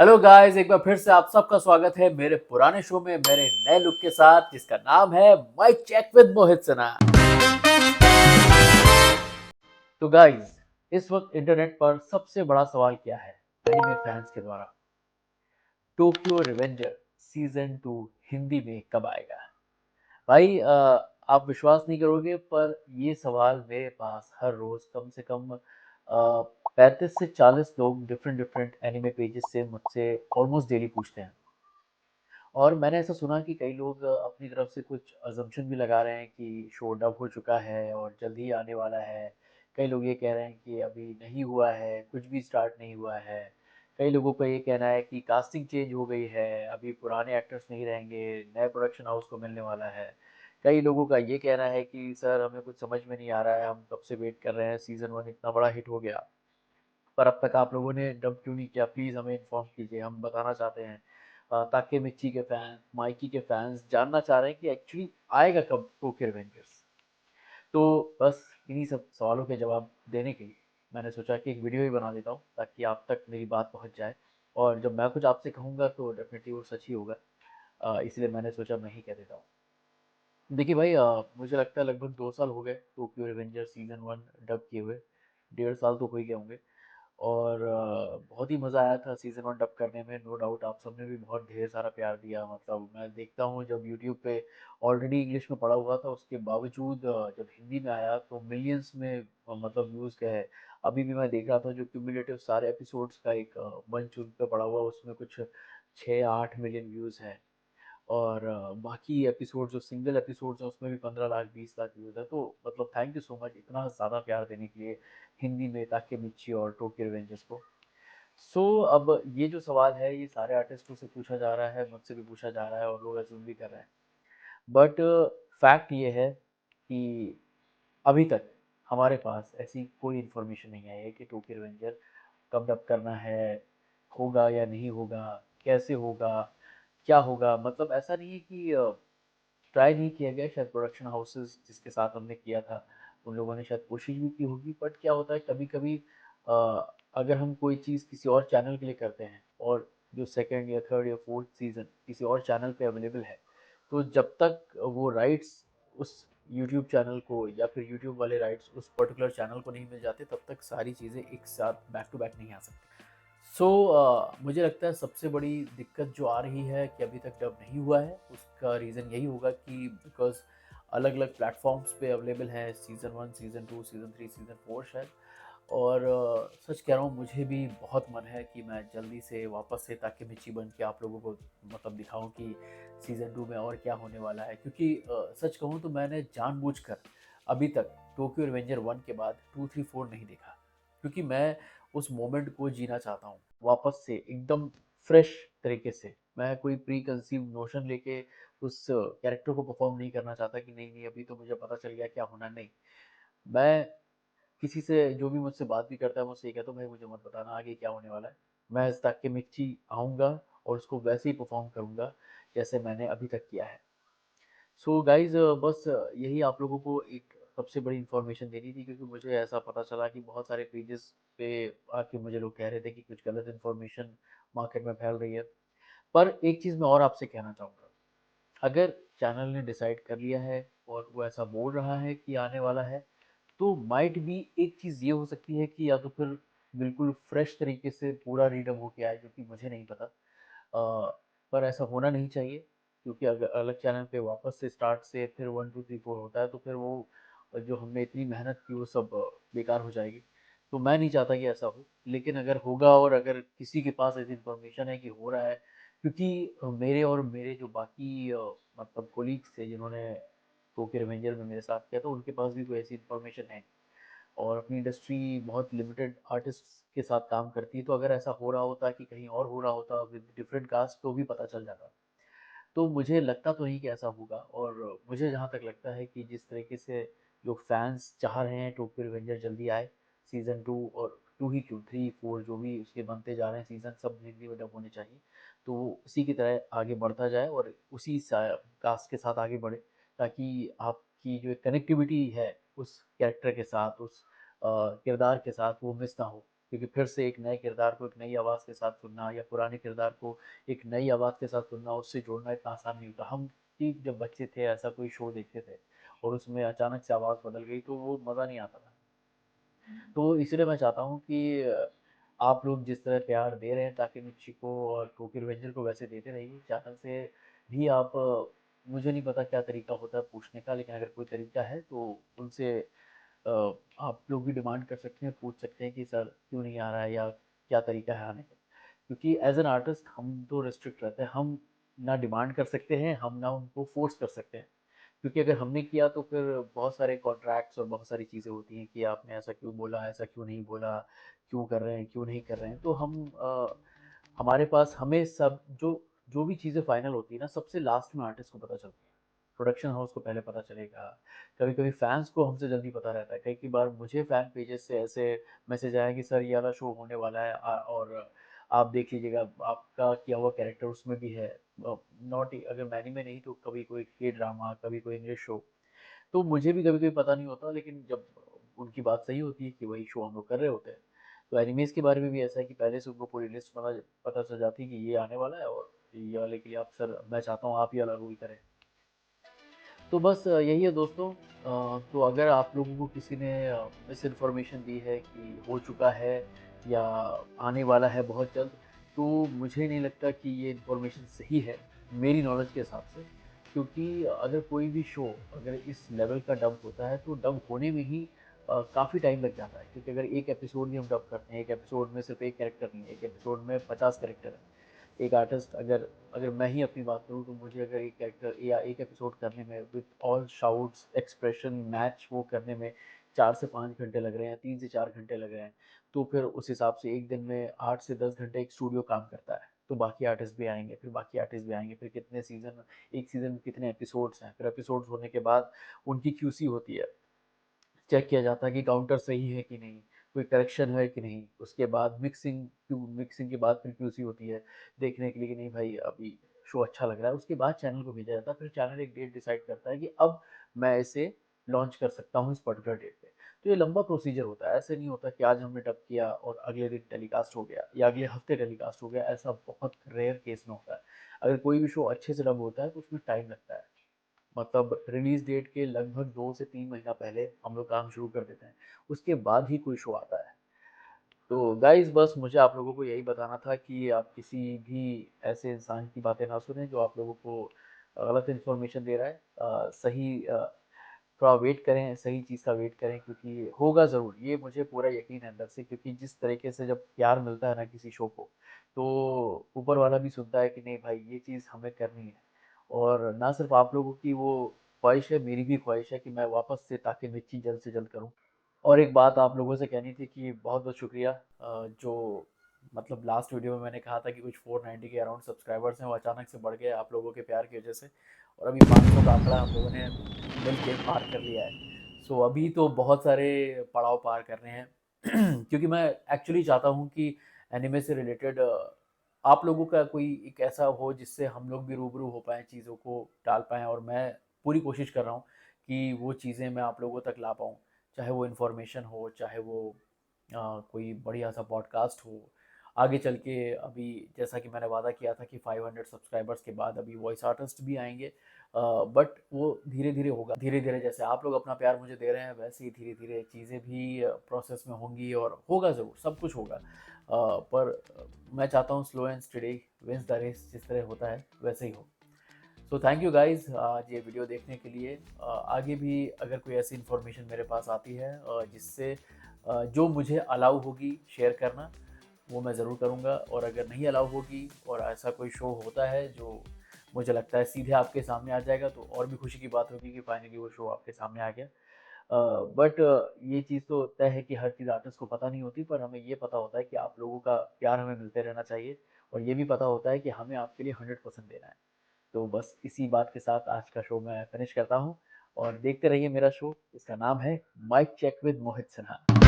Hello guys, एक बार फिर से आप सबका स्वागत है मेरे पुराने शो में मेरे नए लुक के साथ जिसका नाम है mic check with Mohit Sinha. तो गाइस, इस वक्त इंटरनेट पर सबसे बड़ा सवाल क्या है एनीमे फैंस के द्वारा? टोक्यो रिवेंजर सीजन 2 हिंदी में कब आएगा? भाई आप विश्वास नहीं करोगे पर ये सवाल मेरे पास हर रोज कम से कम 35 से 40 लोग डिफरेंट डिफरेंट एनिमे पेजेस से मुझसे ऑलमोस्ट डेली पूछते हैं। और मैंने ऐसा सुना कि कई लोग अपनी तरफ से कुछ अजम्पशन भी लगा रहे हैं कि शो डब हो चुका है और जल्द ही आने वाला है। कई लोग ये कह रहे हैं कि अभी नहीं हुआ है, कुछ भी स्टार्ट नहीं हुआ है। कई लोगों का ये कहना है कि कास्टिंग चेंज हो गई है, अभी पुराने एक्टर्स नहीं रहेंगे, नए प्रोडक्शन हाउस को मिलने वाला है। कई लोगों का ये कहना है कि सर हमें कुछ समझ में नहीं आ रहा है, हम कब से वेट कर रहे हैं, सीज़न 1 इतना बड़ा हिट हो गया पर अब तक आप लोगों ने डब क्यों नहीं किया, प्लीज़ हमें इन्फॉर्म कीजिए, हम बताना चाहते हैं। ताकि मिच्ची के फैंस, माइकी के फैंस जानना चाह रहे हैं कि एक्चुअली आएगा कब टोक्यो रिवेंजर्स। तो बस इन्हीं सब सवालों के जवाब देने के लिए मैंने सोचा कि एक वीडियो ही बना देता हूँ ताकि आप तक मेरी बात पहुँच जाए। और जब मैं कुछ आपसे कहूँगा तो डेफिनेटली वो सच ही होगा। इसलिए मैंने सोचा मैं ही कह देता हूँ। देखिए भाई, मुझे लगता है लगभग 2 साल हो गए टोक्यो रिवेंजर सीजन 1 डब किए हुए। 1.5 साल तो हो ही गए होंगे। और बहुत ही मज़ा आया था सीज़न 1 डब करने में, नो डाउट आप सबने भी बहुत ढेर सारा प्यार दिया। मतलब मैं देखता हूँ जब यूट्यूब पे ऑलरेडी इंग्लिश में पड़ा हुआ था उसके बावजूद जब हिंदी में आया तो मिलियंस में मतलब व्यूज़ गए। अभी भी मैं देख रहा था जो क्यूमुलेटिव सारे एपिसोड्स का एक बंच उन पे पड़ा हुआ, उसमें कुछ 6-8 मिलियन व्यूज़ हैं। और बाकी एपिसोड जो सिंगल एपिसोड्स हैं उसमें भी 15 लाख 20 लाख व्यूज़ है। तो मतलब थैंक यू सो मच इतना ज़्यादा प्यार देने के लिए हिंदी में ताकि मिर्ची और टोक्यो रिवेंजर्स को। अब ये जो सवाल है ये सारे आर्टिस्टों से पूछा जा रहा है, मुझसे भी पूछा जा रहा है और लोग अज्यूम भी कर रहे हैं। बट फैक्ट ये है कि अभी तक हमारे पास ऐसी कोई इन्फॉर्मेशन नहीं आई है कि टोक्यो रिवेंजर कब डब करना है, होगा या नहीं होगा, कैसे होगा, क्या होगा। मतलब ऐसा नहीं है कि ट्राई नहीं किया गया। शायद प्रोडक्शन हाउसेस जिसके साथ हमने किया था उन लोगों ने शायद कोशिश भी की होगी। बट क्या होता है कभी कभी अगर हम कोई चीज़ किसी और चैनल के लिए करते हैं और जो सेकंड या थर्ड या फोर्थ सीज़न किसी और चैनल पे अवेलेबल है, तो जब तक वो राइट्स उस यूट्यूब चैनल को या फिर यूट्यूब वाले राइट्स उस पर्टिकुलर चैनल को नहीं मिल जाते तब तक सारी चीज़ें एक साथ बैक टू बैक नहीं आ सकती। मुझे लगता है सबसे बड़ी दिक्कत जो आ रही है कि अभी तक डब नहीं हुआ है उसका रीज़न यही होगा कि बिकॉज़ अलग अलग प्लेटफॉर्म्स पे अवेलेबल है सीज़न 1, सीज़न 2, सीज़न 3, सीज़न 4 शायद। और सच कह रहा हूँ मुझे भी बहुत मन है कि मैं जल्दी से वापस से ताकि मिची बन के आप लोगों को मतलब दिखाऊं कि सीज़न 2 में और क्या होने वाला है। क्योंकि सच कहूँ तो मैंने जानबूझकर अभी तक टोक्यो रिवेंजर 1 के बाद 2, 3, 4 नहीं देखा। क्योंकि मैं उस मोमेंट को जीना चाहता हूँ वापस से एकदम फ्रेश तरीके से। मैं कोई प्री कंसीव नोशन लेके उस कैरेक्टर को परफॉर्म नहीं करना चाहता कि नहीं नहीं अभी तो मुझे पता चल गया क्या होना। नहीं, मैं किसी से जो भी मुझसे बात भी करता है मुझसे ये कहता हूँ भाई मुझे मत बताना आगे क्या होने वाला है। मैं इस तक के मिर्ची आऊँगा और उसको वैसे ही परफॉर्म करूँगा जैसे मैंने अभी तक किया है। गाइज, बस यही आप लोगों को एक सबसे बड़ी इन्फॉर्मेशन देनी थी क्योंकि मुझे ऐसा पता चला कि बहुत सारे पेजेस पे आके मुझे लोग कह रहे थे कि कुछ गलत इन्फॉर्मेशन मार्केट में फैल रही है। पर एक चीज़ मैं और आपसे कहना चाहूँगा, अगर चैनल ने डिसाइड कर लिया है और वो ऐसा बोल रहा है कि आने वाला है तो माइट भी एक चीज़ ये हो सकती है कि या तो फिर बिल्कुल फ्रेश तरीके से पूरा रीडअप होके आए जो कि मुझे नहीं पता। पर ऐसा होना नहीं चाहिए क्योंकि अगर अलग चैनल पे वापस से स्टार्ट से फिर 1 2 3 4 होता है तो फिर वो जो हमने इतनी मेहनत की वो सब बेकार हो जाएगी। तो मैं नहीं चाहता कि ऐसा हो। लेकिन अगर होगा और अगर किसी के पास ऐसी इन्फॉर्मेशन है कि हो रहा है, क्योंकि मेरे और मेरे जो बाकी मतलब कोलीग्स थे जिन्होंने टोक्यो रिवेंजर में मेरे साथ किया तो उनके पास भी कोई ऐसी इन्फॉर्मेशन है और अपनी इंडस्ट्री बहुत लिमिटेड आर्टिस्ट के साथ काम करती है। तो अगर ऐसा हो रहा होता कि कहीं और हो रहा होता विद डिफरेंट कास्ट तो भी पता चल जाता। तो मुझे लगता तो नहीं कि ऐसा होगा। और मुझे जहाँ तक लगता है कि जिस तरीके से जो फैंस चाह रहे हैं टोक्यो रिवेंजर जल्दी आए, सीज़न 2 और 2 ही क्यों 3 4 जो भी उसके बनते जा रहे हैं सीज़न सब हिंदी में डब होने चाहिए। तो वो उसी की तरह आगे बढ़ता जाए और उसी कास्ट के साथ आगे बढ़े ताकि आपकी जो कनेक्टिविटी है उस कैरेक्टर के साथ, उस किरदार के साथ वो मिस ना हो। क्योंकि फिर से एक नए किरदार को एक नई आवाज़ के साथ सुनना या पुराने किरदार को एक नई आवाज़ के साथ सुनना, उससे जोड़ना इतना आसान नहीं होता। हम कि जब बच्चे थे ऐसा कोई शो देखते थे और उसमें अचानक से आवाज़ बदल गई तो वो मज़ा नहीं आता था। तो इसलिए मैं चाहता हूँ कि आप लोग जिस तरह प्यार दे रहे हैं ताकि मिर्ची को और टोक्यो रिवेंजर को वैसे देते रहिए। चैनल से भी आप मुझे नहीं पता क्या तरीका होता है पूछने का, लेकिन अगर कोई तरीका है तो उनसे अ, आप लोग भी डिमांड कर सकते हैं, पूछ सकते हैं कि सर क्यों नहीं आ रहा है या क्या तरीका है आने का। क्योंकि एज एन आर्टिस्ट हम तो रिस्ट्रिक्ट रहते हैं, हम ना डिमांड कर सकते हैं, हम ना उनको फोर्स कर सकते हैं। क्योंकि अगर हमने किया तो फिर बहुत सारे कॉन्ट्रैक्ट्स और बहुत सारी चीज़ें होती हैं कि आपने ऐसा क्यों बोला, ऐसा क्यों नहीं बोला, क्यों कर रहे हैं, क्यों नहीं कर रहे हैं। तो हमारे पास हमें सब जो जो भी चीज़ें फाइनल होती है ना, सबसे लास्ट में आर्टिस्ट को पता चलती है। प्रोडक्शन हाउस को पहले पता चलेगा। कभी कभी फैंस को हमसे जल्दी पता रहता है। कई कई बार मुझे फैन पेजेस से ऐसे मैसेज आया कि सर ये वाला शो होने वाला है और आप देख लीजिएगा, आपका किया हुआ कैरेक्टर उसमें भी है। नॉट अगर मैनी में नहीं तो कभी कोई के ड्रामा, कभी कोई इंग्लिश शो। तो मुझे भी कभी कभी पता नहीं होता, लेकिन जब उनकी बात सही होती है कि वही शो हम लोग कर रहे होते हैं। तो एनिमेज के बारे में भी ऐसा है कि पहले से उनको पूरी लिस्ट पता पता चल जाती है कि ये आने वाला है और ये वाले के लिए आप सर मैं चाहता हूँ आप ये वाला रोल करें। तो बस यही है दोस्तों। तो अगर आप लोगों को किसी ने मिस इन्फॉर्मेशन दी है कि हो चुका है या आने वाला है बहुत जल्द, तो मुझे नहीं लगता कि ये इन्फॉर्मेशन सही है मेरी नॉलेज के हिसाब से। क्योंकि अगर कोई भी शो अगर इस लेवल का डब होता है तो डब होने में ही काफ़ी टाइम लग जाता है। क्योंकि अगर एक एपिसोड भी हम डब करते हैं, एक एपिसोड में सिर्फ एक कैरेक्टर नहीं है, एक एपिसोड में 50 कैरेक्टर है। एक आर्टिस्ट अगर अगर मैं ही अपनी बात करूँ तो मुझे अगर एक कैरेक्टर या एक एपिसोड करने में with all shouts expression match वो करने में 4 से 5 घंटे लग रहे हैं, 3 से 4 घंटे लग रहे हैं, तो फिर उस हिसाब से एक दिन में 8 से 10 घंटे एक स्टूडियो काम करता है। तो बाकी आर्टिस्ट भी आएंगे, फिर बाकी आर्टिस्ट भी आएंगे, फिर कितने सीजन, एक सीजन में कितने एपिसोड्स हैं, फिर एपिसोड्स होने के बाद उनकी क्यूसी होती है, चेक किया जाता है कि काउंटर सही है कि नहीं, कोई करेक्शन है कि नहीं। उसके बाद मिक्सिंग के बाद फिर क्यूसी होती है देखने के लिए कि नहीं भाई अभी शो अच्छा लग रहा है। उसके बाद चैनल को भेजा जाता है, फिर चैनल एक डेट डिसाइड करता है कि अब मैं इसे लॉन्च कर सकता हूँ इस पर्टिकुलर डेट पे। तो ये लंबा प्रोसीजर होता है, ऐसे नहीं होता कि आज हमने डब किया और अगले दिन टेलीकास्ट हो गया या अगले हफ्ते टेलीकास्ट हो गया। ऐसा बहुत रेयर केस में होता है। अगर कोई भी शो अच्छे से डब होता है तो उसमें टाइम लगता है। मतलब रिलीज डेट के लगभग 2 से 3 महीना पहले हम लोग काम शुरू कर देते हैं, उसके बाद ही कोई शो आता है। तो गाइज बस मुझे आप लोगों को यही बताना था कि आप किसी भी ऐसे इंसान की बातें ना सुने जो आप लोगों को गलत इन्फॉर्मेशन दे रहा है। थोड़ा वेट करें, सही चीज़ का वेट करें, क्योंकि होगा ज़रूर, ये मुझे पूरा यकीन है अंदर से। क्योंकि जिस तरीके से जब प्यार मिलता है ना किसी शो को, तो ऊपर वाला भी सुनता है कि नहीं भाई ये चीज़ हमें करनी है। और ना सिर्फ आप लोगों की वो ख्वाहिश है, मेरी भी ख्वाहिश है कि मैं वापस से ताकि मिर्ची जल्द से जल्द करूं। और एक बात आप लोगों से कहनी थी कि बहुत बहुत शुक्रिया। जो मतलब लास्ट वीडियो में मैंने कहा था कि कुछ 490 के अराउंड सब्सक्राइबर्स हैं, वो अचानक से बढ़ गए आप लोगों के प्यार की वजह से। और अभी 500 का आंकड़ा हम लोगों ने मिल के पार कर लिया है। सो अभी तो बहुत सारे पड़ाव पार कर रहे हैं क्योंकि मैं एक्चुअली चाहता हूँ कि एनिमे से रिलेटेड आप लोगों का कोई एक ऐसा हो जिससे हम लोग भी रूबरू हो पाएँ, चीज़ों को टाल पाएँ। और मैं पूरी कोशिश कर रहा हूँ कि वो चीज़ें मैं आप लोगों तक ला पाऊँ। चाहे वो इन्फॉर्मेशन हो, चाहे वो कोई बढ़िया सा पॉडकास्ट हो। आगे चल के अभी जैसा कि मैंने वादा किया था कि 500 सब्सक्राइबर्स के बाद अभी वॉइस आर्टिस्ट भी आएंगे। बट वो धीरे धीरे होगा, धीरे धीरे जैसे आप लोग अपना प्यार मुझे दे रहे हैं वैसे ही धीरे धीरे चीज़ें भी प्रोसेस में होंगी और होगा ज़रूर, सब कुछ होगा। पर मैं चाहता हूँ slow and steady wins the race, जिस तरह होता है वैसे ही हो। सो थैंक यू गाइज आज ये वीडियो देखने के लिए। आगे भी अगर कोई ऐसी इन्फॉर्मेशन मेरे पास आती है जिससे जो मुझे अलाउ होगी शेयर करना, वो मैं ज़रूर करूँगा। और अगर नहीं अलाउ होगी और ऐसा कोई शो होता है जो मुझे लगता है सीधे आपके सामने आ जाएगा, तो और भी खुशी की बात होगी कि फाइनली वो शो आपके सामने आ गया। बट ये चीज़ तो तय है कि हर चीज़ आर्टिस्ट को पता नहीं होती, पर हमें ये पता होता है कि आप लोगों का प्यार हमें मिलते रहना चाहिए। और ये भी पता होता है कि हमें आपके लिए 100% देना है। तो बस इसी बात के साथ आज का शो मैं फिनिश करता हूँ। और देखते रहिए मेरा शो, इसका नाम है mic check with Mohit Sinha.